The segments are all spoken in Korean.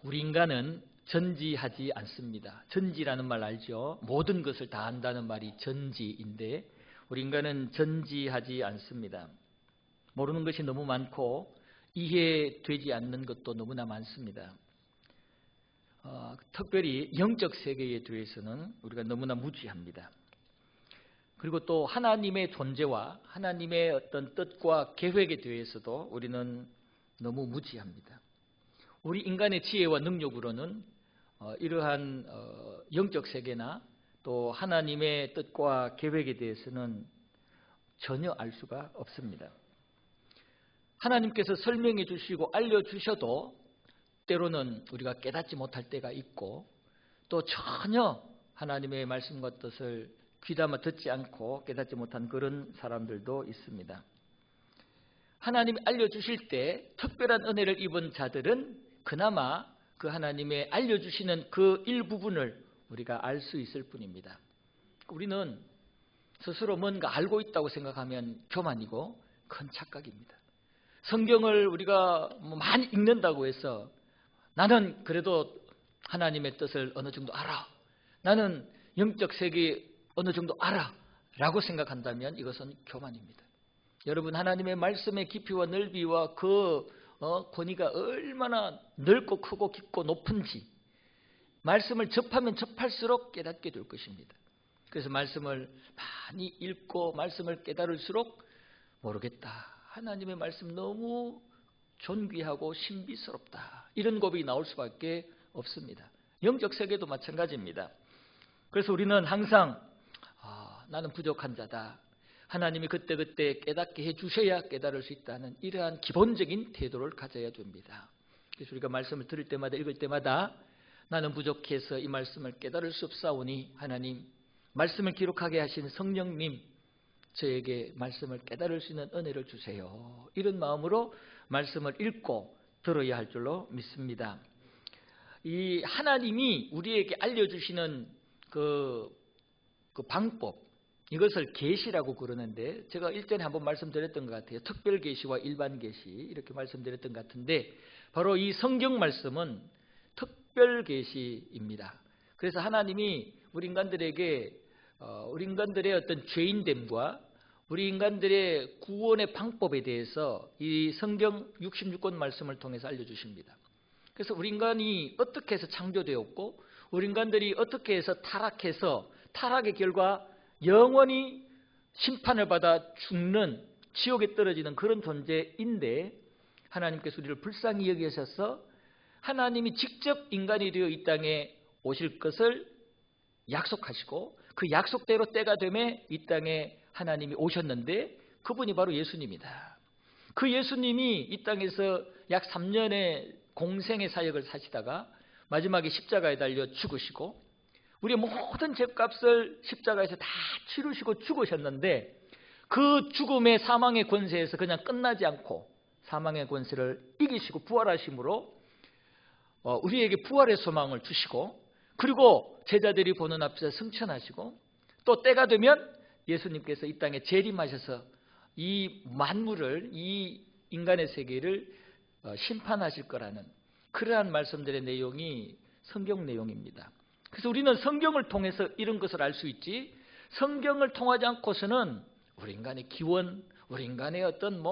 우리 인간은 전지하지 않습니다. 전지라는 말 알죠? 모든 것을 다 안다는 말이 전지인데 우리 인간은 전지하지 않습니다. 모르는 것이 너무 많고 이해되지 않는 것도 너무나 많습니다. 특별히 영적 세계에 대해서는 우리가 너무나 무지합니다. 그리고 또 하나님의 존재와 하나님의 어떤 뜻과 계획에 대해서도 우리는 너무 무지합니다. 우리 인간의 지혜와 능력으로는 이러한 영적 세계나 또 하나님의 뜻과 계획에 대해서는 전혀 알 수가 없습니다. 하나님께서 설명해 주시고 알려주셔도 때로는 우리가 깨닫지 못할 때가 있고 또 전혀 하나님의 말씀과 뜻을 귀담아 듣지 않고 깨닫지 못한 그런 사람들도 있습니다. 하나님이 알려주실 때 특별한 은혜를 입은 자들은 그나마 그 하나님의 알려주시는 그 일부분을 우리가 알 수 있을 뿐입니다. 우리는 스스로 뭔가 알고 있다고 생각하면 교만이고 큰 착각입니다. 성경을 우리가 많이 읽는다고 해서 나는 그래도 하나님의 뜻을 어느 정도 알아. 나는 영적 세계 어느 정도 알아. 라고 생각한다면 이것은 교만입니다. 여러분 하나님의 말씀의 깊이와 넓이와 그 권위가 얼마나 넓고 크고 깊고 높은지 말씀을 접하면 접할수록 깨닫게 될 것입니다. 그래서 말씀을 많이 읽고 말씀을 깨달을수록 모르겠다. 하나님의 말씀 너무 존귀하고 신비스럽다. 이런 고백이 나올 수밖에 없습니다. 영적 세계도 마찬가지입니다. 그래서 우리는 항상 나는 부족한 자다. 하나님이 그때그때 깨닫게 해주셔야 깨달을 수 있다는 이러한 기본적인 태도를 가져야 됩니다. 그래서 우리가 말씀을 들을 때마다 읽을 때마다 나는 부족해서 이 말씀을 깨달을 수 없사오니 하나님 말씀을 기록하게 하신 성령님 저에게 말씀을 깨달을 수 있는 은혜를 주세요. 이런 마음으로 말씀을 읽고 들어야 할 줄로 믿습니다. 이 하나님이 우리에게 알려주시는 그 방법 이것을 계시라고 그러는데 제가 일전에 한번 말씀드렸던 것 같아요. 특별 계시와 일반 계시 이렇게 말씀드렸던 것 같은데 바로 이 성경 말씀은 특별 계시입니다. 그래서 하나님이 우리 인간들에게 우리 인간들의 어떤 죄인됨과 우리 인간들의 구원의 방법에 대해서 이 성경 66권 말씀을 통해서 알려주십니다. 그래서 우리 인간이 어떻게 해서 창조되었고 우리 인간들이 어떻게 해서 타락해서 타락의 결과 영원히 심판을 받아 죽는 지옥에 떨어지는 그런 존재인데 하나님께서 우리를 불쌍히 여기셔서 하나님이 직접 인간이 되어 이 땅에 오실 것을 약속하시고 그 약속대로 때가 되매 이 땅에 하나님이 오셨는데 그분이 바로 예수님이다. 그 예수님이 이 땅에서 약 3년의 공생의 사역을 사시다가 마지막에 십자가에 달려 죽으시고 우리의 모든 죄값을 십자가에서 다 치르시고 죽으셨는데 그 죽음의 사망의 권세에서 그냥 끝나지 않고 사망의 권세를 이기시고 부활하심으로 우리에게 부활의 소망을 주시고 그리고 제자들이 보는 앞에서 승천하시고 또 때가 되면 예수님께서 이 땅에 재림하셔서 이 만물을 이 인간의 세계를 심판하실 거라는 그러한 말씀들의 내용이 성경 내용입니다. 그래서 우리는 성경을 통해서 이런 것을 알 수 있지 성경을 통하지 않고서는 우리 인간의 기원, 우리 인간의 어떤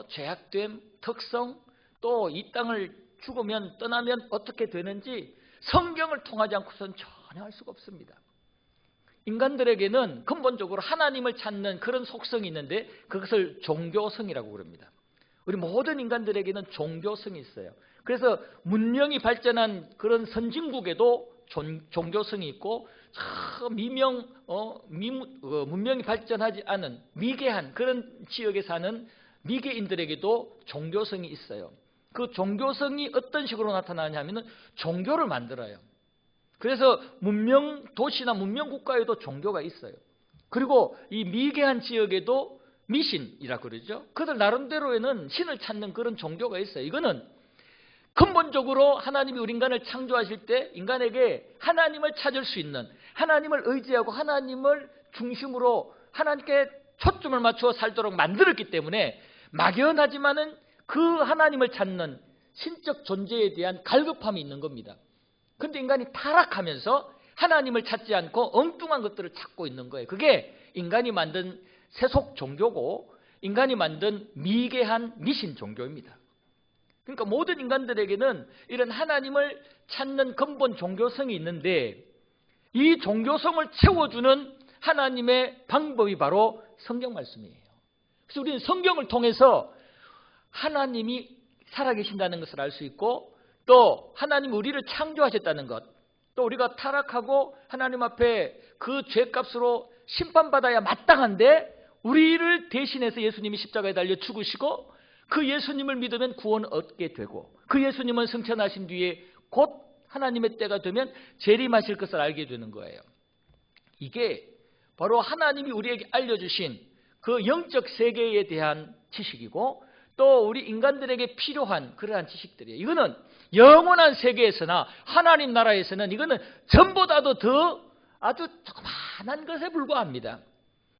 죄악됨, 특성 또 이 땅을 죽으면 떠나면 어떻게 되는지 성경을 통하지 않고서는 전혀 알 수가 없습니다. 인간들에게는 근본적으로 하나님을 찾는 그런 속성이 있는데 그것을 종교성이라고 그럽니다. 우리 모든 인간들에게는 종교성이 있어요. 그래서 문명이 발전한 그런 선진국에도 종교성이 있고 문명이 발전하지 않은 미개한 그런 지역에 사는 미개인들에게도 종교성이 있어요. 그 종교성이 어떤 식으로 나타나냐면은 종교를 만들어요. 그래서 문명 도시나 문명 국가에도 종교가 있어요. 그리고 이 미개한 지역에도 미신이라고 그러죠. 그들 나름대로에는 신을 찾는 그런 종교가 있어요. 이거는 근본적으로 하나님이 우리 인간을 창조하실 때 인간에게 하나님을 찾을 수 있는 하나님을 의지하고 하나님을 중심으로 하나님께 초점을 맞추어 살도록 만들었기 때문에 막연하지만은 그 하나님을 찾는 신적 존재에 대한 갈급함이 있는 겁니다. 그런데 인간이 타락하면서 하나님을 찾지 않고 엉뚱한 것들을 찾고 있는 거예요. 그게 인간이 만든 세속 종교고 인간이 만든 미개한 미신 종교입니다. 그러니까 모든 인간들에게는 이런 하나님을 찾는 근본 종교성이 있는데 이 종교성을 채워주는 하나님의 방법이 바로 성경 말씀이에요. 그래서 우리는 성경을 통해서 하나님이 살아계신다는 것을 알 수 있고 또 하나님이 우리를 창조하셨다는 것, 또 우리가 타락하고 하나님 앞에 그 죄값으로 심판받아야 마땅한데 우리를 대신해서 예수님이 십자가에 달려 죽으시고 그 예수님을 믿으면 구원을 얻게 되고 그 예수님은 승천하신 뒤에 곧 하나님의 때가 되면 재림하실 것을 알게 되는 거예요. 이게 바로 하나님이 우리에게 알려주신 그 영적 세계에 대한 지식이고 또 우리 인간들에게 필요한 그러한 지식들이에요. 이거는 영원한 세계에서나 하나님 나라에서는 이거는 전보다도 더 아주 조그마한 것에 불과합니다.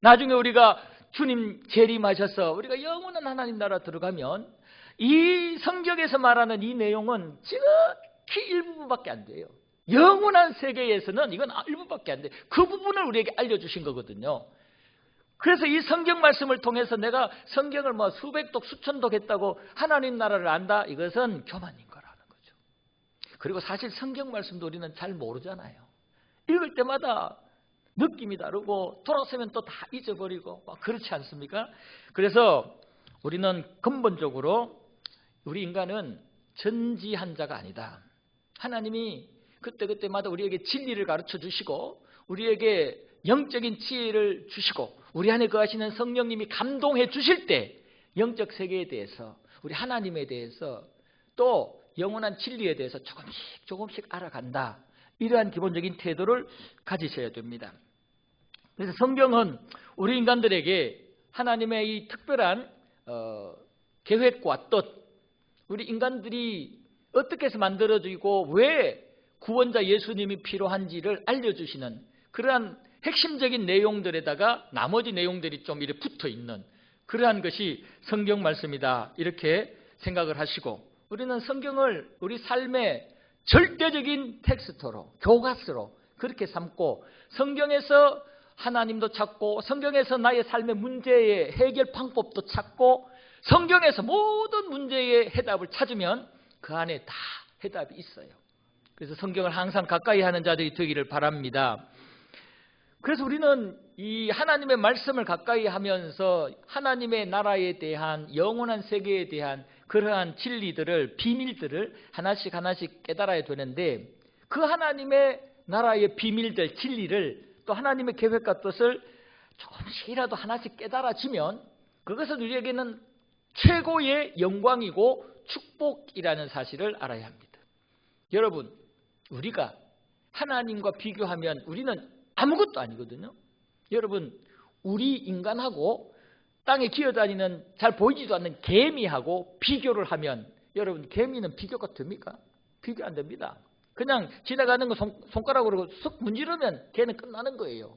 나중에 우리가 주님 재림하셔서 우리가 영원한 하나님 나라 들어가면 이 성경에서 말하는 이 내용은 지극히 일부분밖에 안 돼요. 영원한 세계에서는 이건 일부밖에 안 돼요. 그 부분을 우리에게 알려주신 거거든요. 그래서 이 성경 말씀을 통해서 내가 성경을 뭐 수백독 수천독 했다고 하나님 나라를 안다? 이것은 교만인 거라는 거죠. 그리고 사실 성경 말씀도 우리는 잘 모르잖아요. 읽을 때마다 느낌이 다르고 돌아서면 또 다 잊어버리고 그렇지 않습니까? 그래서 우리는 근본적으로 우리 인간은 전지한자가 아니다. 하나님이 그때그때마다 우리에게 진리를 가르쳐 주시고 우리에게 영적인 지혜를 주시고 우리 안에 거하시는 성령님이 감동해 주실 때 영적 세계에 대해서 우리 하나님에 대해서 또 영원한 진리에 대해서 조금씩 알아간다. 이러한 기본적인 태도를 가지셔야 됩니다. 그래서 성경은 우리 인간들에게 하나님의 이 특별한 계획과 뜻, 우리 인간들이 어떻게 해서 만들어지고 왜 구원자 예수님이 필요한지를 알려주시는 그러한 핵심적인 내용들에다가 나머지 내용들이 좀 이렇게 붙어있는 그러한 것이 성경 말씀이다. 이렇게 생각을 하시고 우리는 성경을 우리 삶의 절대적인 텍스트로 교과서로 그렇게 삼고 성경에서 하나님도 찾고 성경에서 나의 삶의 문제의 해결 방법도 찾고 성경에서 모든 문제의 해답을 찾으면 그 안에 다 해답이 있어요. 그래서 성경을 항상 가까이 하는 자들이 되기를 바랍니다. 그래서 우리는 이 하나님의 말씀을 가까이 하면서 하나님의 나라에 대한 영원한 세계에 대한 그러한 진리들을 비밀들을 하나씩 깨달아야 되는데 그 하나님의 나라의 비밀들 진리를 또 하나님의 계획과 뜻을 조금씩이라도 하나씩 깨달아지면 그것은 우리에게는 최고의 영광이고 축복이라는 사실을 알아야 합니다. 여러분 우리가 하나님과 비교하면 우리는 아무것도 아니거든요. 여러분 우리 인간하고 땅에 기어다니는 잘 보이지도 않는 개미하고 비교를 하면 여러분 개미는 비교가 됩니까? 비교 안 됩니다. 그냥 지나가는 거 손가락으로 쑥 문지르면 걔는 끝나는 거예요.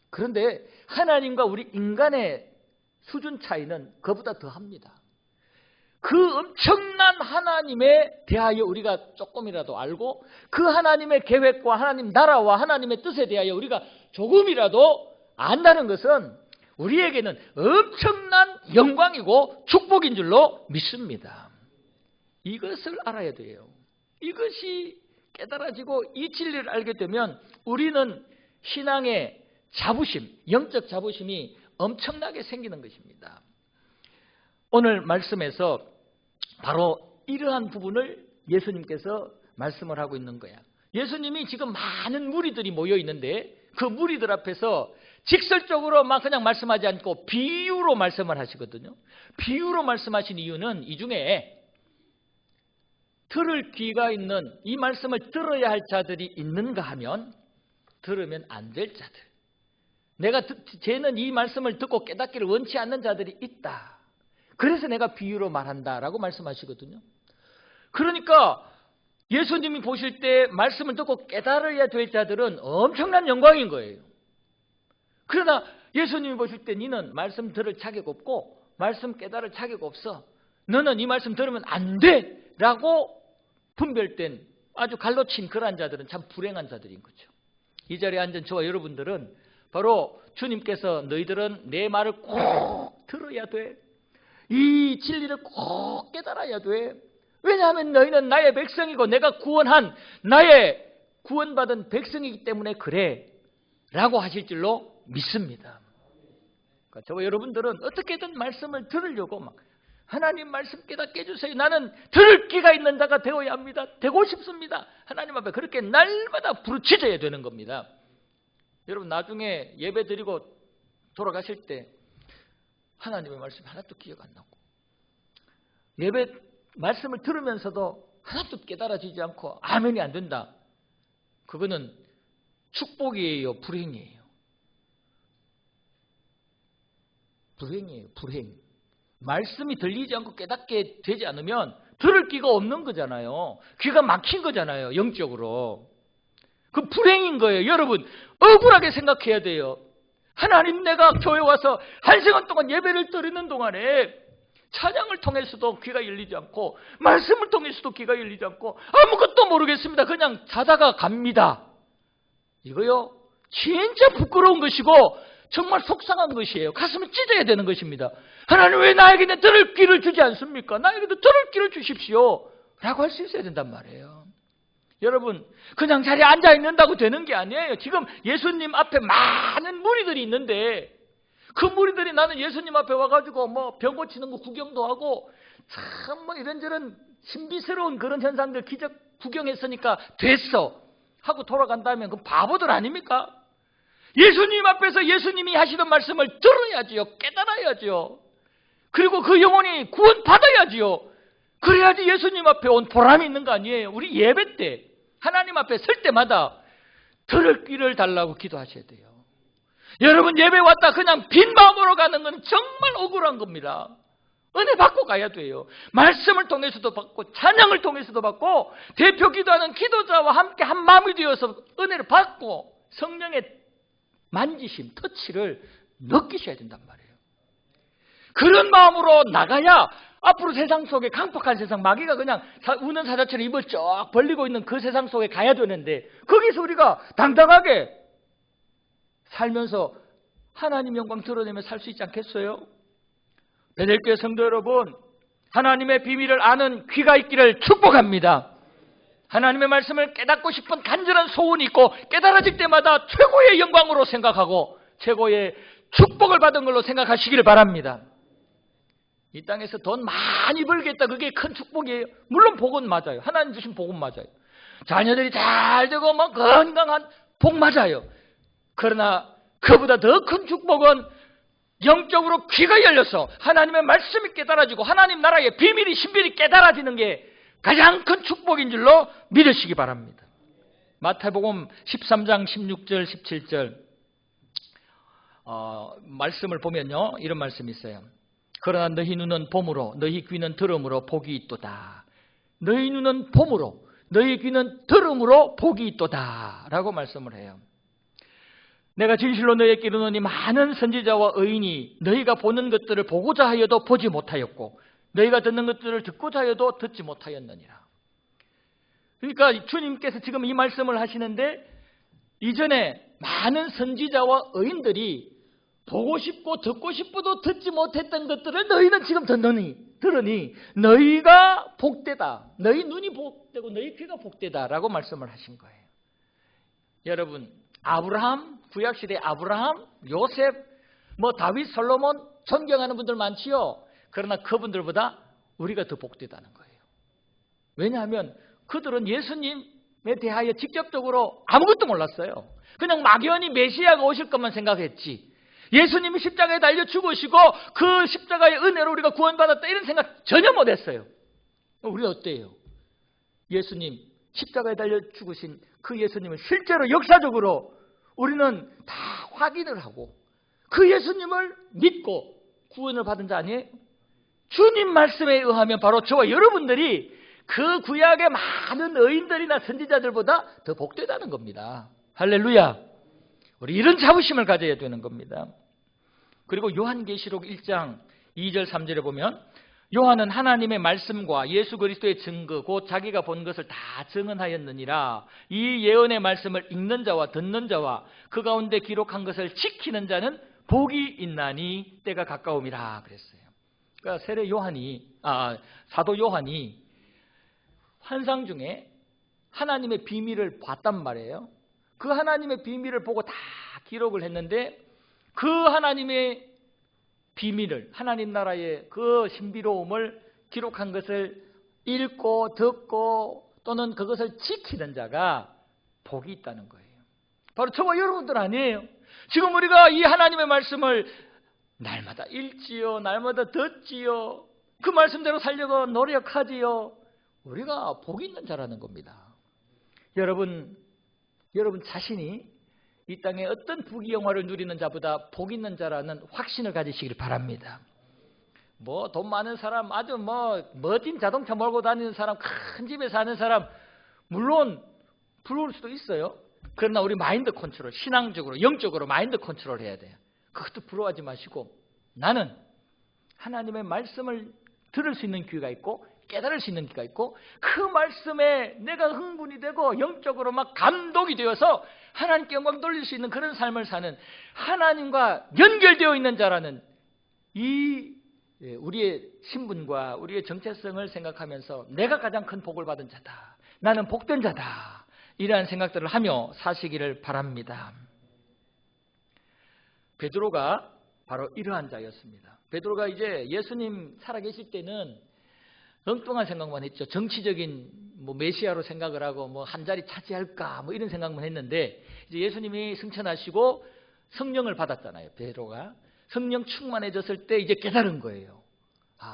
그런데 하나님과 우리 인간의 수준 차이는 그보다 더합니다. 그 엄청난 하나님에 대하여 우리가 조금이라도 알고 그 하나님의 계획과 하나님 나라와 하나님의 뜻에 대하여 우리가 조금이라도 안다는 것은 우리에게는 엄청난 영광이고 축복인 줄로 믿습니다. 이것을 알아야 돼요. 이것이 깨달아지고 이 진리를 알게 되면 우리는 신앙의 자부심, 영적 자부심이 엄청나게 생기는 것입니다. 오늘 말씀에서 바로 이러한 부분을 예수님께서 말씀을 하고 있는 거야. 예수님이 지금 많은 무리들이 모여 있는데 그 무리들 앞에서 직설적으로 막 그냥 말씀하지 않고 비유로 말씀을 하시거든요. 비유로 말씀하신 이유는 이 중에 들을 귀가 있는 이 말씀을 들어야 할 자들이 있는가 하면 들으면 안 될 자들. 쟤는 이 말씀을 듣고 깨닫기를 원치 않는 자들이 있다. 그래서 내가 비유로 말한다라고 말씀하시거든요. 그러니까 예수님이 보실 때 말씀을 듣고 깨달아야 될 자들은 엄청난 영광인 거예요. 그러나 예수님이 보실 때 너는 말씀 들을 자격 없고 말씀 깨달을 자격 없어. 너는 이 말씀 들으면 안 돼. 라고 분별된 아주 갈로친 그러한 자들은 참 불행한 자들인 거죠. 이 자리에 앉은 저와 여러분들은 바로 주님께서 너희들은 내 말을 꼭 들어야 돼. 이 진리를 꼭 깨달아야 돼. 왜냐하면 너희는 나의 백성이고 내가 구원한 나의 구원받은 백성이기 때문에 그래 라고 하실 줄로 믿습니다. 그러니까 저와 여러분들은 어떻게든 말씀을 들으려고 막 하나님 말씀 깨닫게 해주세요. 나는 들을 귀가 있는 자가 되어야 합니다. 되고 싶습니다. 하나님 앞에 그렇게 날마다 부르짖어야 되는 겁니다. 여러분 나중에 예배 드리고 돌아가실 때 하나님의 말씀 하나도 기억 안 나고 예배 말씀을 들으면서도 하나도 깨달아지지 않고 아멘이 안 된다. 그거는 축복이에요? 불행이에요? 불행이에요. 불행. 말씀이 들리지 않고 깨닫게 되지 않으면 들을 귀가 없는 거잖아요. 귀가 막힌 거잖아요. 영적으로. 그 불행인 거예요. 여러분 억울하게 생각해야 돼요. 하나님 내가 교회 와서 1시간 동안 예배를 드리는 동안에 찬양을 통해서도 귀가 열리지 않고 말씀을 통해서도 귀가 열리지 않고 아무것도 모르겠습니다. 그냥 자다가 갑니다. 이거요 진짜 부끄러운 것이고 정말 속상한 것이에요. 가슴을 찢어야 되는 것입니다. 하나님 왜 나에게는 들을 귀를 주지 않습니까? 나에게도 들을 귀를 주십시오 라고 할 수 있어야 된단 말이에요. 여러분 그냥 자리에 앉아 있는다고 되는 게 아니에요. 지금 예수님 앞에 많은 무리들이 있는데 그 무리들이 나는 예수님 앞에 와가지고 뭐 병 고치는 거 구경도 하고 참 뭐 이런저런 신비스러운 그런 현상들 기적 구경했으니까 됐어 하고 돌아간다면 그 바보들 아닙니까? 예수님 앞에서 예수님이 하시던 말씀을 들어야지요. 깨달아야지요. 그리고 그 영혼이 구원받아야지요. 그래야지 예수님 앞에 온 보람이 있는 거 아니에요. 우리 예배 때 하나님 앞에 설 때마다 들을 귀를 달라고 기도하셔야 돼요. 여러분 예배 왔다 그냥 빈 마음으로 가는 건 정말 억울한 겁니다. 은혜 받고 가야 돼요. 말씀을 통해서도 받고 찬양을 통해서도 받고 대표 기도하는 기도자와 함께 한 마음이 되어서 은혜를 받고 성령의 만지심, 터치를 느끼셔야 된단 말이에요. 그런 마음으로 나가야 앞으로 세상 속에 강팍한 세상 마귀가 그냥 우는 사자처럼 입을 쫙 벌리고 있는 그 세상 속에 가야 되는데 거기서 우리가 당당하게 살면서 하나님 영광 드러내며 살 수 있지 않겠어요? 베델교회 성도 여러분 하나님의 비밀을 아는 귀가 있기를 축복합니다. 하나님의 말씀을 깨닫고 싶은 간절한 소원이 있고 깨달아질 때마다 최고의 영광으로 생각하고 최고의 축복을 받은 걸로 생각하시기를 바랍니다. 이 땅에서 돈 많이 벌겠다 그게 큰 축복이에요. 물론 복은 맞아요. 하나님 주신 복은 맞아요. 자녀들이 잘 되고 뭐 건강한 복 맞아요. 그러나 그보다 더 큰 축복은 영적으로 귀가 열려서 하나님의 말씀이 깨달아지고 하나님 나라의 비밀이 신비를 깨달아지는 게 가장 큰 축복인 줄로 믿으시기 바랍니다. 마태복음 13장 16절 17절 말씀을 보면요 이런 말씀이 있어요. 그러나 너희 눈은 봄으로 너희 귀는 들음으로 복이 있도다. 너희 눈은 봄으로 너희 귀는 들음으로 복이 있도다 라고 말씀을 해요. 내가 진실로 너희에게 이르노니 많은 선지자와 의인이 너희가 보는 것들을 보고자 하여도 보지 못하였고 너희가 듣는 것들을 듣고자 하여도 듣지 못하였느니라. 그러니까 주님께서 지금 이 말씀을 하시는데 이전에 많은 선지자와 의인들이 보고 싶고 듣고 싶어도 듣지 못했던 것들을 너희는 지금 들으니 너희가 복되다. 너희 눈이 복되고 너희 귀가 복되다 라고 말씀을 하신 거예요. 여러분 아브라함, 구약시대 아브라함, 요셉, 뭐 다윗, 솔로몬 존경하는 분들 많지요. 그러나 그분들보다 우리가 더 복되다는 거예요. 왜냐하면 그들은 예수님에 대하여 직접적으로 아무것도 몰랐어요. 그냥 막연히 메시아가 오실 것만 생각했지. 예수님이 십자가에 달려 죽으시고 그 십자가의 은혜로 우리가 구원받았다 이런 생각 전혀 못했어요. 우리 어때요? 예수님 십자가에 달려 죽으신 그 예수님을 실제로 역사적으로 우리는 다 확인을 하고 그 예수님을 믿고 구원을 받은 자 아니에요? 주님 말씀에 의하면 바로 저와 여러분들이 그 구약의 많은 의인들이나 선지자들보다 더 복되다는 겁니다. 할렐루야. 우리 이런 자부심을 가져야 되는 겁니다. 그리고 요한계시록 1장 2절 3절에 보면 요한은 하나님의 말씀과 예수 그리스도의 증거 곧 자기가 본 것을 다 증언하였느니라. 이 예언의 말씀을 읽는 자와 듣는 자와 그 가운데 기록한 것을 지키는 자는 복이 있나니 때가 가까움이라 그랬어요. 그러니까 사도 요한이 환상 중에 하나님의 비밀을 봤단 말이에요. 그 하나님의 비밀을 보고 다 기록을 했는데 그 하나님의 비밀을, 하나님 나라의 그 신비로움을 기록한 것을 읽고 듣고 또는 그것을 지키는 자가 복이 있다는 거예요. 바로 저와 여러분들 아니에요. 지금 우리가 이 하나님의 말씀을 날마다 읽지요, 날마다 듣지요, 그 말씀대로 살려고 노력하지요. 우리가 복이 있는 자라는 겁니다. 여러분 자신이 이 땅에 어떤 부귀영화를 누리는 자보다 복 있는 자라는 확신을 가지시길 바랍니다. 돈 많은 사람, 아주 멋진 자동차 몰고 다니는 사람, 큰 집에 사는 사람, 물론 부러울 수도 있어요. 그러나 우리 마인드 컨트롤, 신앙적으로, 영적으로 마인드 컨트롤 해야 돼요. 그것도 부러워하지 마시고, 나는 하나님의 말씀을 들을 수 있는 귀가 있고 깨달을 수 있는 귀가 있고, 그 말씀에 내가 흥분이 되고 영적으로 막 감동이 되어서 하나님께 영광 돌릴 수 있는 그런 삶을 사는, 하나님과 연결되어 있는 자라는 우리의 신분과 우리의 정체성을 생각하면서 내가 가장 큰 복을 받은 자다, 나는 복된 자다, 이러한 생각들을 하며 사시기를 바랍니다. 베드로가 바로 이러한 자였습니다. 베드로가 이제 예수님 살아계실 때는 엉뚱한 생각만 했죠. 정치적인 메시아로 생각을 하고 한 자리 차지할까 이런 생각만 했는데, 이제 예수님이 승천하시고 성령을 받았잖아요. 베드로가 성령 충만해졌을 때 이제 깨달은 거예요.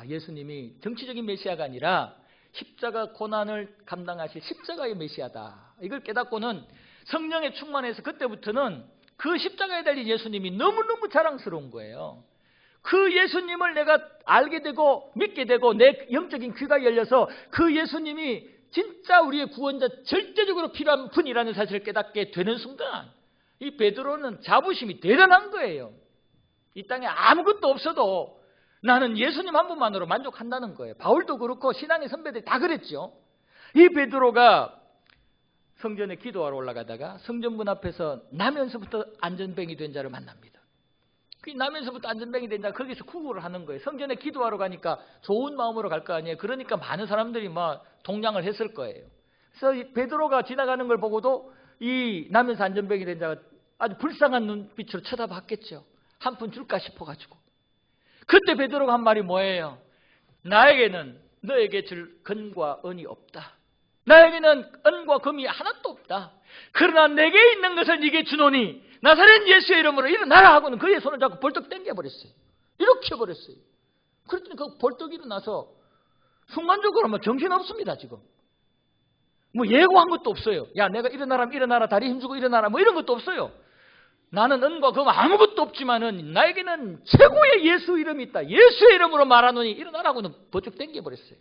예수님이 정치적인 메시아가 아니라 십자가 고난을 감당하실 십자가의 메시아다. 이걸 깨닫고는 성령에 충만해서 그때부터는 그 십자가에 달린 예수님이 너무너무 자랑스러운 거예요. 그 예수님을 내가 알게 되고 믿게 되고 내 영적인 귀가 열려서 그 예수님이 진짜 우리의 구원자, 절대적으로 필요한 분이라는 사실을 깨닫게 되는 순간 이 베드로는 자부심이 대단한 거예요. 이 땅에 아무것도 없어도 나는 예수님 한 분만으로 만족한다는 거예요. 바울도 그렇고 신앙의 선배들이 다 그랬죠. 이 베드로가 성전에 기도하러 올라가다가 성전문 앞에서 나면서부터 안전뱅이 된 자를 만납니다. 그 나면서부터 안전뱅이 된 자, 거기서 구걸을 하는 거예요. 성전에 기도하러 가니까 좋은 마음으로 갈 거 아니에요. 그러니까 많은 사람들이 동냥을 했을 거예요. 그래서 이 베드로가 지나가는 걸 보고도 이 나면서 안전뱅이 된 자가 아주 불쌍한 눈빛으로 쳐다봤겠죠. 한 푼 줄까 싶어가지고. 그때 베드로가 한 말이 뭐예요? 나에게는 너에게 줄 금과 은이 없다. 나에게는 은과 금이 하나도 없다. 그러나 내게 있는 것을 네게 주노니 나사렛 예수의 이름으로 일어나라 하고는 그의 손을 잡고 벌떡 당겨버렸어요. 이렇게 해버렸어요. 그랬더니 그 벌떡 일어나서 순간적으로 정신없습니다. 지금 예고한 것도 없어요. 야, 내가 일어나라면 일어나라, 다리 힘주고 일어나라, 이런 것도 없어요. 나는 은과 금 아무것도 없지만은 나에게는 최고의 예수 이름이 있다. 예수의 이름으로 말하노니 일어나라고는 벌떡 당겨버렸어요.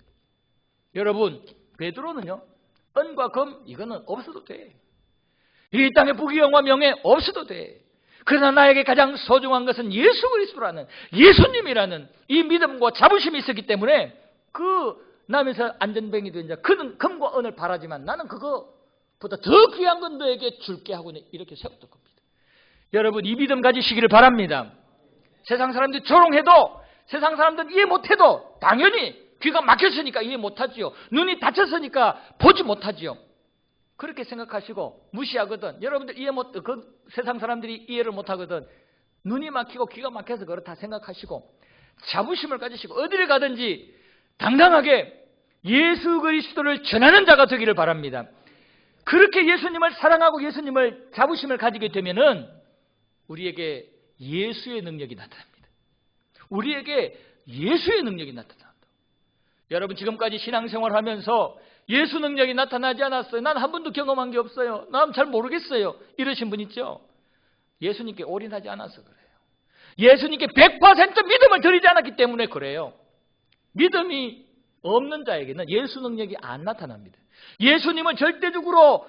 여러분, 베드로는요, 은과 금 이거는 없어도 돼. 이 땅의 부귀영화 명예 없어도 돼. 그러나 나에게 가장 소중한 것은 예수 그리스도라는, 예수님이라는 이 믿음과 자부심이 있었기 때문에 그 남에서 안전뱅이 된 자, 그는 금과 은을 바라지만 나는 그거보다 더 귀한 건 너에게 줄게 하고는 이렇게 세웠던 겁니다. 여러분, 이 믿음 가지시기를 바랍니다. 세상 사람들이 조롱해도, 세상 사람들은 이해 못해도 당연히 귀가 막혔으니까 이해 못하지요. 눈이 다쳤으니까 보지 못하지요. 그렇게 생각하시고 무시하거든. 여러분들 세상 사람들이 이해를 못하거든. 눈이 막히고 귀가 막혀서 그렇다 생각하시고 자부심을 가지시고 어디를 가든지 당당하게 예수 그리스도를 전하는 자가 되기를 바랍니다. 그렇게 예수님을 사랑하고 예수님을 자부심을 가지게 되면은 우리에게 예수의 능력이 나타납니다. 우리에게 예수의 능력이 나타납니다. 여러분, 지금까지 신앙생활을 하면서 예수 능력이 나타나지 않았어요. 난 한 번도 경험한 게 없어요. 난 잘 모르겠어요. 이러신 분 있죠? 예수님께 올인하지 않아서 그래요. 예수님께 100% 믿음을 드리지 않았기 때문에 그래요. 믿음이 없는 자에게는 예수 능력이 안 나타납니다. 예수님을 절대적으로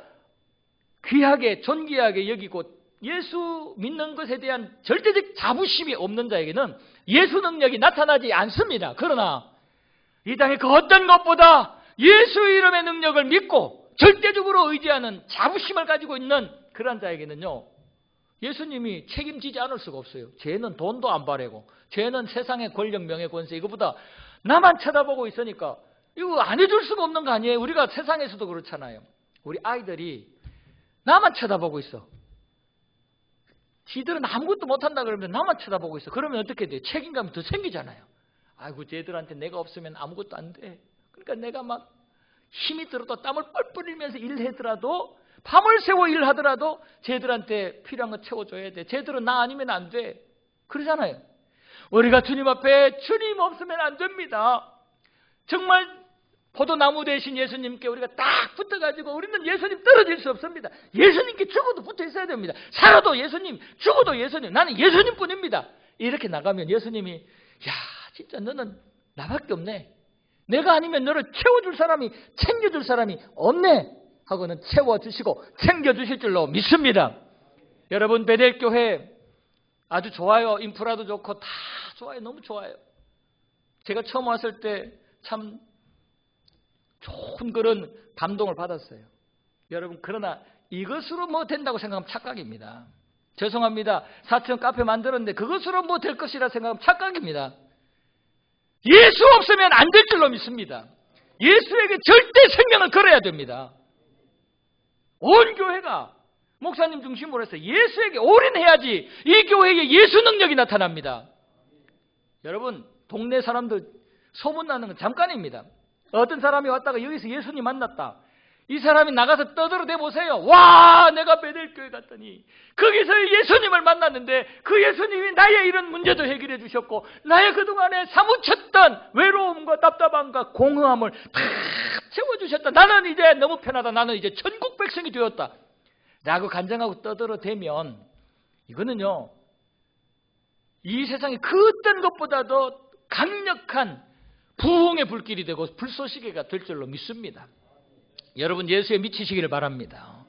귀하게 존귀하게 여기고 예수 믿는 것에 대한 절대적 자부심이 없는 자에게는 예수 능력이 나타나지 않습니다. 그러나 이 땅의 그 어떤 것보다 예수 이름의 능력을 믿고 절대적으로 의지하는 자부심을 가지고 있는 그런 자에게는요, 예수님이 책임지지 않을 수가 없어요. 쟤는 돈도 안 바래고, 쟤는 세상의 권력, 명예, 권세 이거보다 나만 쳐다보고 있으니까 이거 안 해줄 수가 없는 거 아니에요? 우리가 세상에서도 그렇잖아요. 우리 아이들이 나만 쳐다보고 있어. 지들은 아무것도 못한다 그러면 나만 쳐다보고 있어. 그러면 어떻게 돼? 책임감이 더 생기잖아요. 아이고, 쟤들한테 내가 없으면 아무것도 안 돼. 그러니까 내가 막 힘이 들어도 땀을 뻘뻘 흘리면서 일하더라도, 밤을 새워 일하더라도 쟤들한테 필요한 거 채워줘야 돼. 쟤들은 나 아니면 안 돼. 그러잖아요. 우리가 주님 앞에 주님 없으면 안 됩니다. 정말 포도나무 대신 예수님께 우리가 딱 붙어가지고 우리는 예수님 떨어질 수 없습니다. 예수님께 죽어도 붙어 있어야 됩니다. 살아도 예수님, 죽어도 예수님, 나는 예수님뿐입니다. 이렇게 나가면 예수님이, 야, 진짜 너는 나밖에 없네. 내가 아니면 너를 채워줄 사람이, 챙겨줄 사람이 없네 하고는 채워주시고 챙겨주실 줄로 믿습니다. 여러분, 베델교회 아주 좋아요. 인프라도 좋고 다 좋아요. 너무 좋아요. 제가 처음 왔을 때 참 좋은 그런 감동을 받았어요. 여러분, 그러나 이것으로 뭐 된다고 생각하면 착각입니다. 죄송합니다. 4층 카페 만들었는데 그것으로 뭐 될 것이라 생각하면 착각입니다. 예수 없으면 안 될 줄로 믿습니다. 예수에게 절대 생명을 걸어야 됩니다. 온 교회가 목사님 중심으로 해서 예수에게 올인해야지 이 교회에 예수 능력이 나타납니다. 여러분, 동네 사람들 소문나는 건 잠깐입니다. 어떤 사람이 왔다가 여기서 예수님 만났다. 이 사람이 나가서 떠들어대 보세요. 와, 내가 베델교회 갔더니 거기서 예수님을 만났는데 그 예수님이 나의 이런 문제도 해결해 주셨고 나의 그동안에 사무쳤던 외로움과 답답함과 공허함을 다 채워주셨다. 나는 이제 너무 편하다. 나는 이제 천국 백성이 되었다 라고 간증하고 떠들어대면 이거는요, 이 세상에 그 어떤 것보다도 강력한 부흥의 불길이 되고 불쏘시개가 될 줄로 믿습니다. 여러분, 예수에 미치시기를 바랍니다.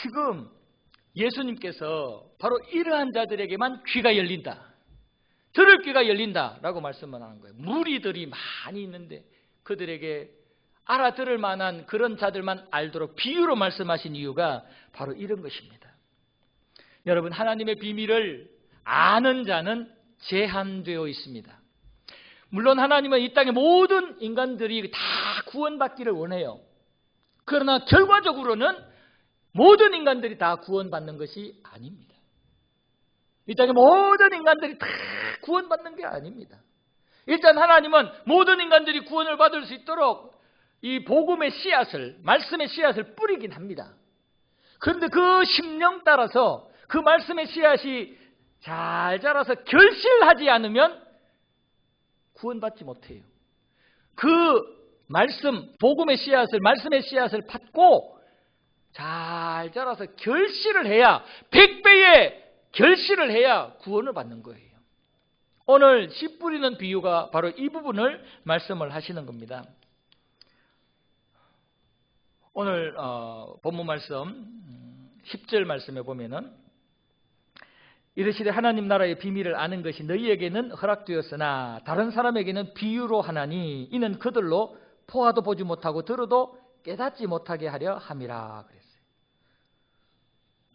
지금 예수님께서 바로 이러한 자들에게만 귀가 열린다, 들을 귀가 열린다라고 말씀을 하는 거예요. 무리들이 많이 있는데 그들에게 알아들을 만한 그런 자들만 알도록 비유로 말씀하신 이유가 바로 이런 것입니다. 여러분, 하나님의 비밀을 아는 자는 제한되어 있습니다. 물론 하나님은 이 땅의 모든 인간들이 다 구원받기를 원해요. 그러나 결과적으로는 모든 인간들이 다 구원받는 것이 아닙니다. 이 땅의 모든 인간들이 다 구원받는 게 아닙니다. 일단 하나님은 모든 인간들이 구원을 받을 수 있도록 이 복음의 씨앗을, 말씀의 씨앗을 뿌리긴 합니다. 그런데 그 심령 따라서 그 말씀의 씨앗이 잘 자라서 결실하지 않으면 구원받지 못해요. 그 말씀, 복음의 씨앗을, 말씀의 씨앗을 팥고 잘 자라서 결실을 해야, 100배의 결실을 해야 구원을 받는 거예요. 오늘 씨 뿌리는 비유가 바로 이 부분을 말씀을 하시는 겁니다. 오늘 본문 말씀 10절 말씀에 보면은 이르시되 하나님 나라의 비밀을 아는 것이 너희에게는 허락되었으나 다른 사람에게는 비유로 하나니 이는 그들로 보아도 보지 못하고 들어도 깨닫지 못하게 하려 함이라 그랬어요.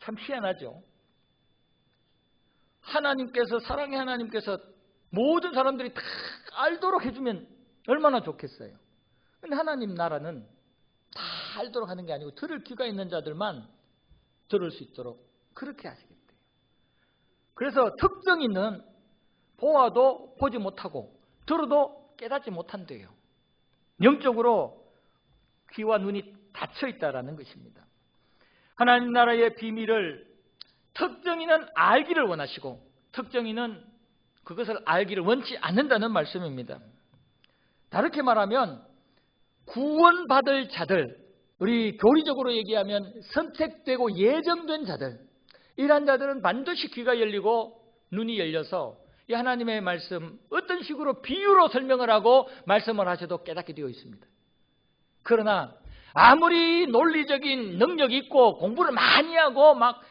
참 희한하죠. 하나님께서, 사랑의 하나님께서 모든 사람들이 다 알도록 해주면 얼마나 좋겠어요. 근데 하나님 나라는 다 알도록 하는 게 아니고 들을 귀가 있는 자들만 들을 수 있도록 그렇게 하시겠대요. 그래서 특정인은 보아도 보지 못하고 들어도 깨닫지 못한대요. 영적으로 귀와 눈이 닫혀 있다라는 것입니다. 하나님 나라의 비밀을 특정인은 알기를 원하시고 특정인은 그것을 알기를 원치 않는다는 말씀입니다. 다르게 말하면 구원받을 자들, 우리 교리적으로 얘기하면 선택되고 예정된 자들, 이러한 자들은 반드시 귀가 열리고 눈이 열려서 이 하나님의 말씀 어떤 식으로 비유로 설명을 하고 말씀을 하셔도 깨닫게 되어 있습니다. 그러나 아무리 논리적인 능력이 있고 공부를 많이 하고 막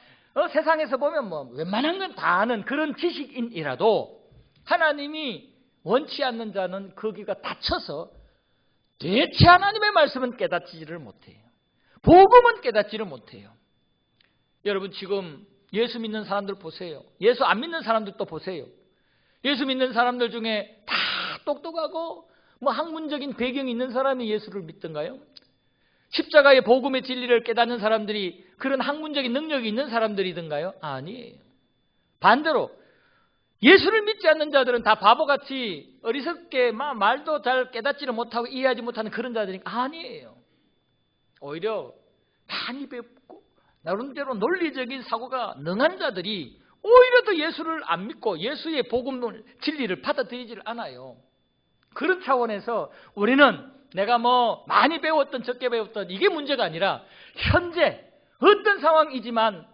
세상에서 보면 뭐 웬만한 건 다 아는 그런 지식인이라도 하나님이 원치 않는 자는 거기가 닫혀서 대체 하나님의 말씀은 깨닫지를 못해요. 복음은 깨닫지를 못해요. 여러분 지금 예수 믿는 사람들 보세요. 예수 안 믿는 사람들도 보세요. 예수 믿는 사람들 중에 다 똑똑하고 학문적인 배경이 있는 사람이 예수를 믿던가요? 십자가의 복음의 진리를 깨닫는 사람들이 그런 학문적인 능력이 있는 사람들이던가요? 아니에요. 반대로 예수를 믿지 않는 자들은 다 바보같이 어리석게 말도 잘 깨닫지를 못하고 이해하지 못하는 그런 자들이 아니에요. 오히려 많이 배웠고 나름대로 논리적인 사고가 능한 자들이 오히려 더 예수를 안 믿고 예수의 복음을 진리를 받아들이지를 않아요. 그런 차원에서 우리는 내가 많이 배웠던 적게 배웠던 이게 문제가 아니라 현재 어떤 상황이지만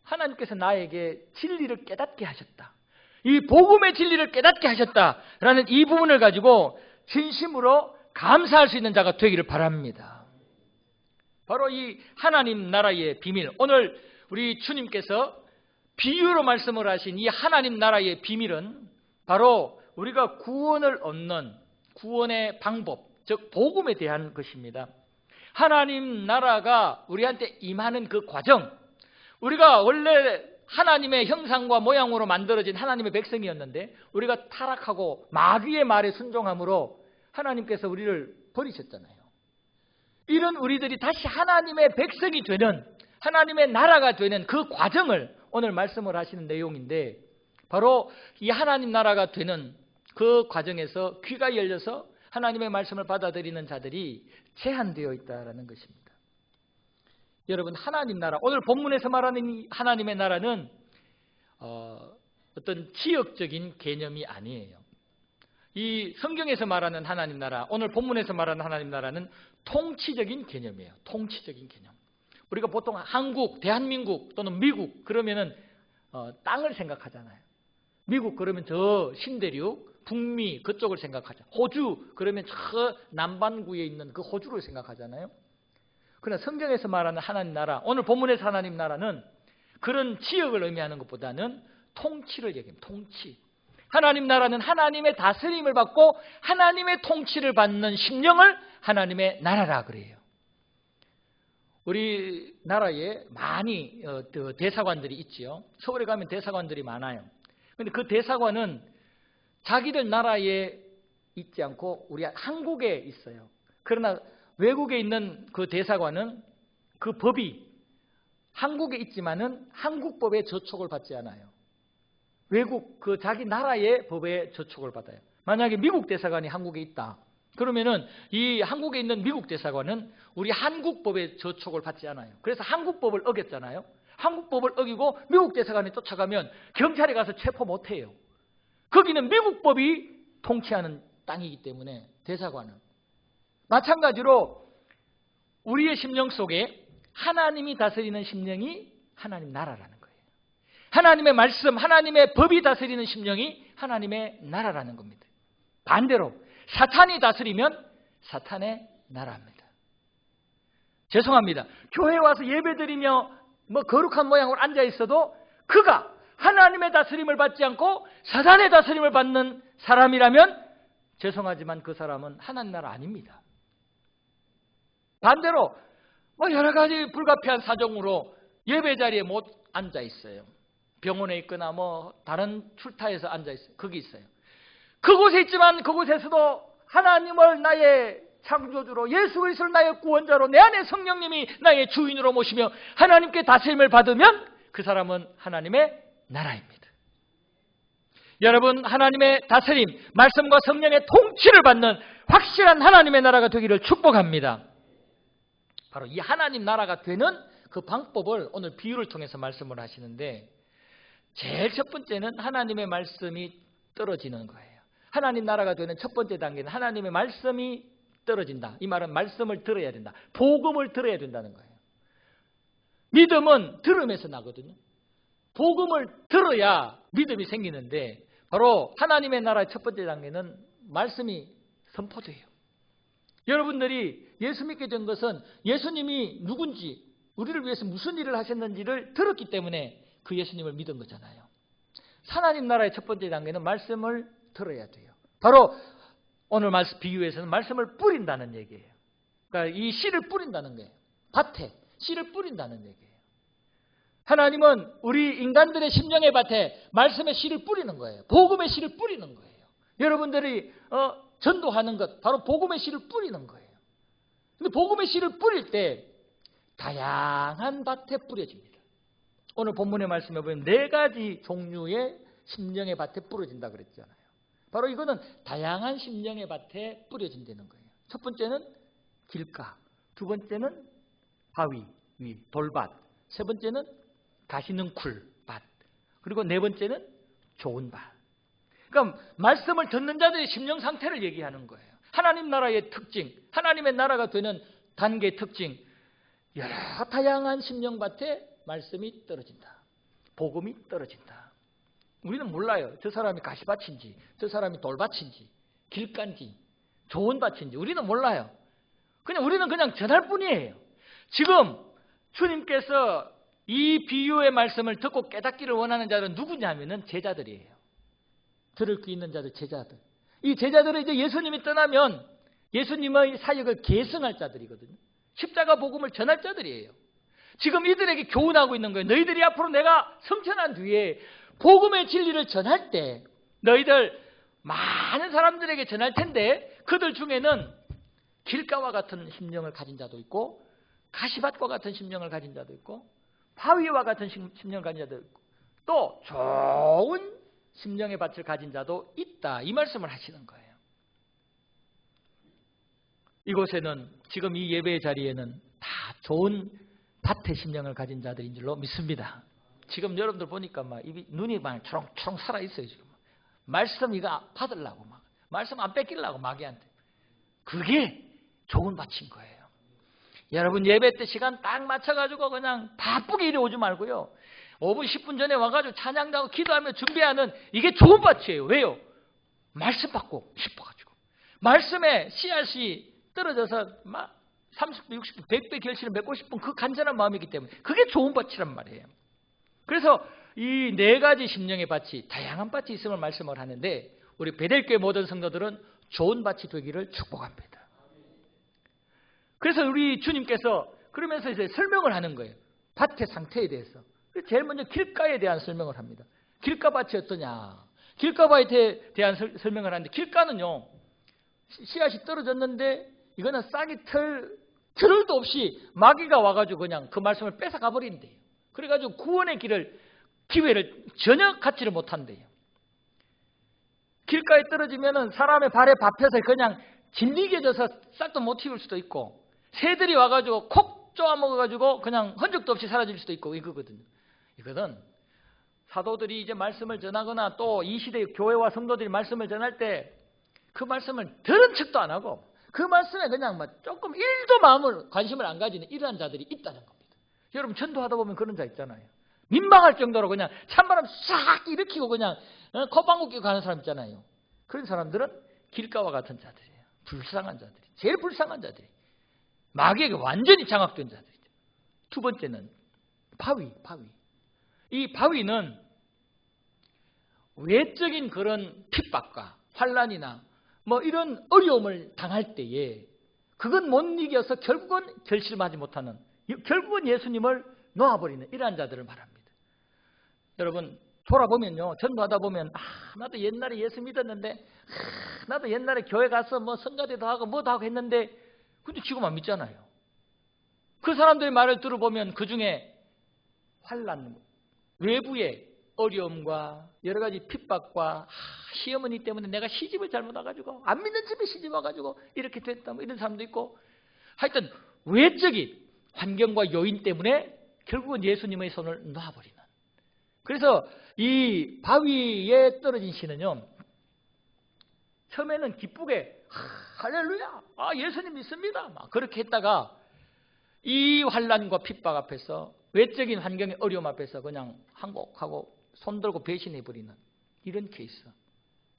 하나님께서 나에게 진리를 깨닫게 하셨다. 이 복음의 진리를 깨닫게 하셨다라는 이 부분을 가지고 진심으로 감사할 수 있는 자가 되기를 바랍니다. 바로 이 하나님 나라의 비밀, 오늘 우리 주님께서 비유로 말씀을 하신 이 하나님 나라의 비밀은 바로 우리가 구원을 얻는 구원의 방법, 즉 복음에 대한 것입니다. 하나님 나라가 우리한테 임하는 그 과정, 우리가 원래 하나님의 형상과 모양으로 만들어진 하나님의 백성이었는데 우리가 타락하고 마귀의 말에 순종함으로 하나님께서 우리를 버리셨잖아요. 이런 우리들이 다시 하나님의 백성이 되는, 하나님의 나라가 되는 그 과정을 오늘 말씀을 하시는 내용인데, 바로 이 하나님 나라가 되는 그 과정에서 귀가 열려서 하나님의 말씀을 받아들이는 자들이 제한되어 있다는 것입니다. 여러분, 하나님 나라, 오늘 본문에서 말하는 이 하나님의 나라는 어떤 지역적인 개념이 아니에요. 이 성경에서 말하는 하나님 나라, 오늘 본문에서 말하는 하나님 나라는 통치적인 개념이에요. 통치적인 개념. 우리가 보통 한국, 대한민국 또는 미국 그러면은 땅을 생각하잖아요. 미국 그러면 저 신대륙, 북미 그쪽을 생각하죠. 호주 그러면 저 남반구에 있는 그 호주를 생각하잖아요. 그러나 성경에서 말하는 하나님 나라, 오늘 본문에서 하나님 나라는 그런 지역을 의미하는 것보다는 통치를 얘기합니다. 통치. 하나님 나라는 하나님의 다스림을 받고 하나님의 통치를 받는 심령을 하나님의 나라라 그래요. 우리 나라에 많이 대사관들이 있지요. 서울에 가면 대사관들이 많아요. 그런데 그 대사관은 자기들 나라에 있지 않고 우리 한국에 있어요. 그러나 외국에 있는 그 대사관은 그 법이 한국에 있지만은 한국법에 저촉을 받지 않아요. 외국 그 자기 나라의 법에 저촉을 받아요. 만약에 미국 대사관이 한국에 있다. 그러면은 이 한국에 있는 미국 대사관은 우리 한국법에 저촉을 받지 않아요. 그래서 한국법을 어겼잖아요. 한국법을 어기고 미국 대사관에 쫓아가면 경찰에 가서 체포 못 해요. 거기는 미국법이 통치하는 땅이기 때문에 대사관은. 마찬가지로 우리의 심령 속에 하나님이 다스리는 심령이 하나님 나라라는 거예요. 하나님의 말씀, 하나님의 법이 다스리는 심령이 하나님의 나라라는 겁니다. 반대로 사탄이 다스리면 사탄의 나라입니다. 죄송합니다. 교회에 와서 예배드리며 거룩한 모양으로 앉아 있어도 그가 하나님의 다스림을 받지 않고 사탄의 다스림을 받는 사람이라면 죄송하지만 그 사람은 하나님 나라 아닙니다. 반대로 여러 가지 불가피한 사정으로 예배 자리에 못 앉아 있어요. 병원에 있거나 다른 출타에서 앉아 있어요. 거기 있어요. 그곳에 있지만 그곳에서도 하나님을 나의 창조주로, 예수 그리스도를 나의 구원자로, 내 안에 성령님이 나의 주인으로 모시며 하나님께 다스림을 받으면 그 사람은 하나님의 나라입니다. 여러분, 하나님의 다스림, 말씀과 성령의 통치를 받는 확실한 하나님의 나라가 되기를 축복합니다. 바로 이 하나님 나라가 되는 그 방법을 오늘 비유를 통해서 말씀을 하시는데, 제일 첫 번째는 하나님의 말씀이 떨어지는 거예요. 하나님 나라가 되는 첫 번째 단계는 하나님의 말씀이 떨어진다. 이 말은 말씀을 들어야 된다. 복음을 들어야 된다는 거예요. 믿음은 들음에서 나거든요. 복음을 들어야 믿음이 생기는데, 바로 하나님의 나라의 첫 번째 단계는 말씀이 선포돼요. 여러분들이 예수 믿게 된 것은 예수님이 누군지, 우리를 위해서 무슨 일을 하셨는지를 들었기 때문에 그 예수님을 믿은 거잖아요. 하나님 나라의 첫 번째 단계는 말씀을 들어야 돼요. 바로 오늘 말씀 비유에서는 말씀을 뿌린다는 얘기예요. 그러니까 이 씨를 뿌린다는 거예요. 밭에 씨를 뿌린다는 얘기예요. 하나님은 우리 인간들의 심령의 밭에 말씀의 씨를 뿌리는 거예요. 복음의 씨를 뿌리는 거예요. 여러분들이 전도하는 것 바로 복음의 씨를 뿌리는 거예요. 근데 복음의 씨를 뿌릴 때 다양한 밭에 뿌려집니다. 오늘 본문의 말씀에 보면 4가지 종류의 심령의 밭에 뿌려진다 그랬잖아요. 바로 이거는 다양한 심령의 밭에 뿌려진다는 거예요. 첫 번째는 길가, 두 번째는 바위 위 돌밭, 세 번째는 가시능쿨 밭, 그리고 네 번째는 좋은 밭. 그러니까 말씀을 듣는 자들의 심령 상태를 얘기하는 거예요. 하나님 나라의 특징, 하나님의 나라가 되는 단계의 특징, 여러 다양한 심령밭에 말씀이 떨어진다. 복음이 떨어진다. 우리는 몰라요. 저 사람이 가시밭인지, 저 사람이 돌밭인지, 길가인지, 좋은 밭인지 우리는 몰라요. 우리는 그냥 전할 뿐이에요. 지금 주님께서 이 비유의 말씀을 듣고 깨닫기를 원하는 자들은 누구냐면은 제자들이에요. 들을 귀 있는 자들, 제자들. 이 제자들은 이제 예수님이 떠나면 예수님의 사역을 계승할 자들이거든요. 십자가 복음을 전할 자들이에요. 지금 이들에게 교훈하고 있는 거예요. 너희들이 앞으로 내가 승천한 뒤에 복음의 진리를 전할 때 너희들 많은 사람들에게 전할 텐데 그들 중에는 길가와 같은 심령을 가진 자도 있고 가시밭과 같은 심령을 가진 자도 있고 바위와 같은 심령을 가진 자도 있고 또 좋은 심령의 밭을 가진 자도 있다. 이 말씀을 하시는 거예요. 이곳에는 지금 이 예배의 자리에는 다 좋은 밭의 심령을 가진 자들인 줄로 믿습니다. 지금 여러분들 보니까 막 입이 눈이 막 초롱초롱 살아 있어요. 지금 말씀 이거 받으려고 막 말씀 안 뺏기려고 마귀한테. 그게 좋은 밭인 거예요. 여러분 예배 때 시간 딱 맞춰가지고 그냥 바쁘게 이리 오지 말고요. 5분 10분 전에 와가지고 찬양하고 기도하며 준비하는 이게 좋은 밭이에요. 왜요? 말씀 받고 싶어가지고 말씀에 씨앗이 떨어져서 막 30배, 60배, 100배 결실을 맺고 싶은 그 간절한 마음이기 때문에 그게 좋은 밭이란 말이에요. 그래서 이 4가지 심령의 밭이 다양한 밭이 있음을 말씀을 하는데 우리 베델교회 모든 성도들은 좋은 밭이 되기를 축복합니다. 그래서 우리 주님께서 그러면서 이제 설명을 하는 거예요. 밭의 상태에 대해서. 제일 먼저 길가에 대한 설명을 합니다. 길가밭이 어떠냐. 길가밭에 대한 설명을 하는데 길가는요. 씨앗이 떨어졌는데 이거는 싹이 털도 없이 마귀가 와가지고 그냥 그 말씀을 뺏어가 버린대요. 그래가지고 구원의 기회를 전혀 갖지를 못한대요. 길가에 떨어지면은 사람의 발에 밟혀서 그냥 질리게 져서 싹도 못 틔울 수도 있고 새들이 와가지고 콕 쪼아먹어가지고 그냥 흔적도 없이 사라질 수도 있고 이거거든요. 이거는 사도들이 이제 말씀을 전하거나 또 이 시대의 교회와 성도들이 말씀을 전할 때 그 말씀을 들은 척도 안 하고 그 말씀에 그냥 조금 1도 관심을 안 가지는 이러한 자들이 있다는 겁니다. 여러분 전도하다 보면 그런 자 있잖아요. 민망할 정도로 그냥 찬바람 싹 일으키고 그냥 콧방귀 끼고 가는 사람 있잖아요. 그런 사람들은 길가와 같은 자들이에요. 불쌍한 자들이. 제일 불쌍한 자들이. 마귀에게 완전히 장악된 자들이죠. 두 번째는 바위. 이 바위는 외적인 그런 핍박과 환난이나 이런 어려움을 당할 때에 그건 못 이겨서 결국은 결실하지 못하는 결국은 예수님을 놓아버리는 이러한 자들을 말합니다. 여러분 돌아보면요. 전도하다 보면 나도 옛날에 예수 믿었는데 나도 옛날에 교회 가서 성가대도 하고 뭐도 하고 했는데 근데 지금 안 믿잖아요. 그 사람들의 말을 들어보면 그 중에 환난, 외부의 어려움과 여러 가지 핍박과 시어머니 때문에 내가 시집을 잘못 와가지고 안 믿는 집에 시집 와가지고 이렇게 됐다 이런 사람도 있고 하여튼 외적인 환경과 요인 때문에 결국은 예수님의 손을 놔버리는. 그래서 이 바위에 떨어진 씨는요. 처음에는 기쁘게 할렐루야 예수님 믿습니다 막 그렇게 했다가 이 환난과 핍박 앞에서 외적인 환경의 어려움 앞에서 그냥 항복하고 손들고 배신해버리는 이런 케이스.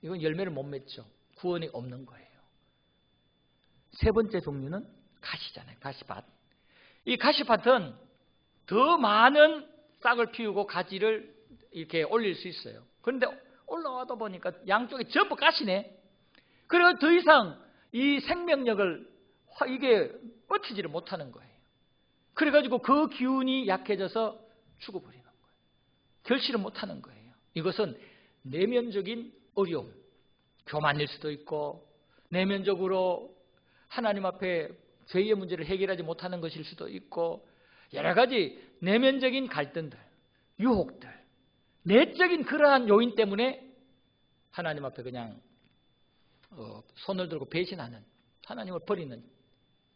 이건 열매를 못 맺죠. 구원이 없는 거예요. 세 번째 종류는 가시잖아요. 가시밭. 이 가시밭은 더 많은 싹을 피우고 가지를 이렇게 올릴 수 있어요. 그런데 올라와다 보니까 양쪽에 전부 가시네. 그래서 더 이상 이 생명력을 이게 버티지를 못하는 거예요. 그래가지고 그 기운이 약해져서 죽어버리는 거예요. 결실을 못하는 거예요. 이것은 내면적인 어려움, 교만일 수도 있고 내면적으로 하나님 앞에 죄의 문제를 해결하지 못하는 것일 수도 있고 여러 가지 내면적인 갈등들, 유혹들, 내적인 그러한 요인 때문에 하나님 앞에 그냥 손을 들고 배신하는, 하나님을 버리는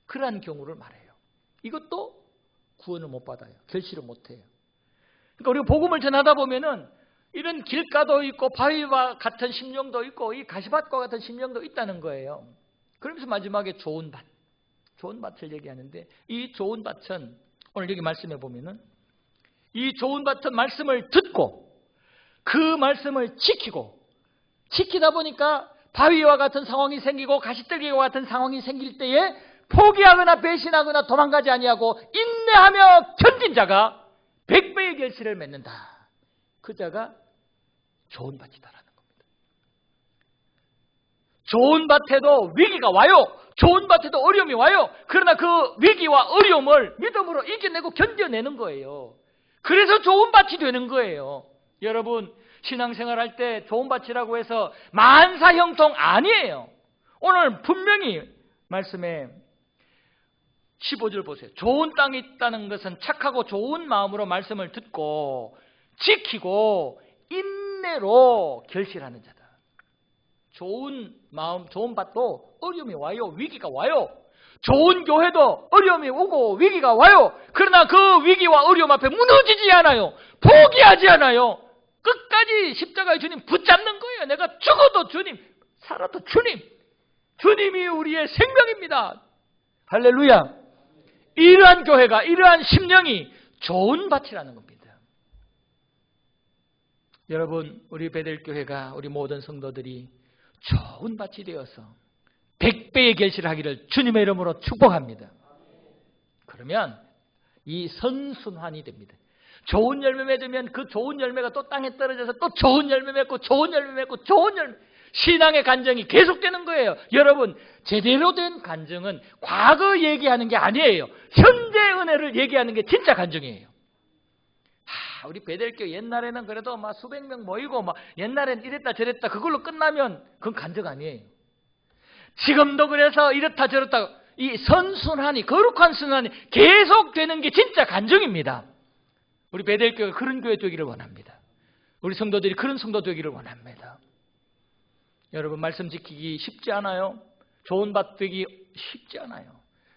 그러한 경우를 말해요. 이것도 구원을 못 받아요. 결실을 못 해요. 그러니까 우리가 복음을 전하다 보면은 이런 길가도 있고 바위와 같은 심령도 있고 이 가시밭과 같은 심령도 있다는 거예요. 그러면서 마지막에 좋은 밭, 좋은 밭을 얘기하는데 이 좋은 밭은 오늘 여기 말씀해 보면은 이 좋은 밭은 말씀을 듣고 그 말씀을 지키다 보니까 바위와 같은 상황이 생기고 가시떨기와 같은 상황이 생길 때에 포기하거나 배신하거나 도망가지 아니하고 인내하며 견딘 자가 100배의 결실을 맺는다. 그 자가 좋은 밭이다라는 겁니다. 좋은 밭에도 위기가 와요. 좋은 밭에도 어려움이 와요. 그러나 그 위기와 어려움을 믿음으로 이겨내고 견뎌내는 거예요. 그래서 좋은 밭이 되는 거예요. 여러분 신앙생활 할 때 좋은 밭이라고 해서 만사형통 아니에요. 오늘 분명히 말씀에 15절 보세요. 좋은 땅이 있다는 것은 착하고 좋은 마음으로 말씀을 듣고 지키고 인내로 결실하는 자다. 좋은 마음, 좋은 밭도 어려움이 와요. 위기가 와요. 좋은 교회도 어려움이 오고 위기가 와요. 그러나 그 위기와 어려움 앞에 무너지지 않아요. 포기하지 않아요. 끝까지 십자가의 주님 붙잡는 거예요. 내가 죽어도 주님, 살아도 주님. 주님이 우리의 생명입니다. 할렐루야. 이러한 교회가, 이러한 심령이 좋은 밭이라는 겁니다. 여러분, 우리 베델교회가, 우리 모든 성도들이 좋은 밭이 되어서 100배의 결실을 하기를 주님의 이름으로 축복합니다. 그러면 이 선순환이 됩니다. 좋은 열매 맺으면 그 좋은 열매가 또 땅에 떨어져서 또 좋은 열매 맺고 좋은 열매 맺고 좋은 열매, 신앙의 간증이 계속되는 거예요. 여러분, 제대로 된 간증은 과거 얘기하는 게 아니에요. 현재 은혜를 얘기하는 게 진짜 간증이에요. 우리 베델교 옛날에는 그래도 막 수백 명 모이고 막 옛날엔 이랬다 저랬다 그걸로 끝나면 그건 간증 아니에요. 지금도 그래서 이렇다 저렇다 이 선순환이, 거룩한 순환이 계속되는 게 진짜 간증입니다. 우리 베델교가 그런 교회 되기를 원합니다. 우리 성도들이 그런 성도 되기를 원합니다. 여러분, 말씀 지키기 쉽지 않아요. 좋은 밭 되기 쉽지 않아요.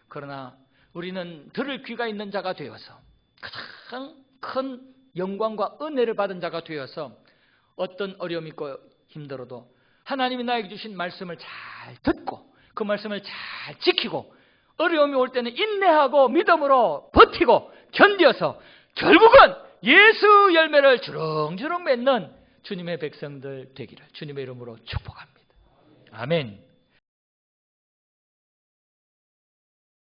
그러나 우리는 들을 귀가 있는 자가 되어서 가장 큰 영광과 은혜를 받은 자가 되어서 어떤 어려움이 있고 힘들어도 하나님이 나에게 주신 말씀을 잘 듣고 그 말씀을 잘 지키고 어려움이 올 때는 인내하고 믿음으로 버티고 견뎌서 결국은 예수 열매를 주렁주렁 맺는 주님의 백성들 되기를 주님의 이름으로 축복합니다. 아멘.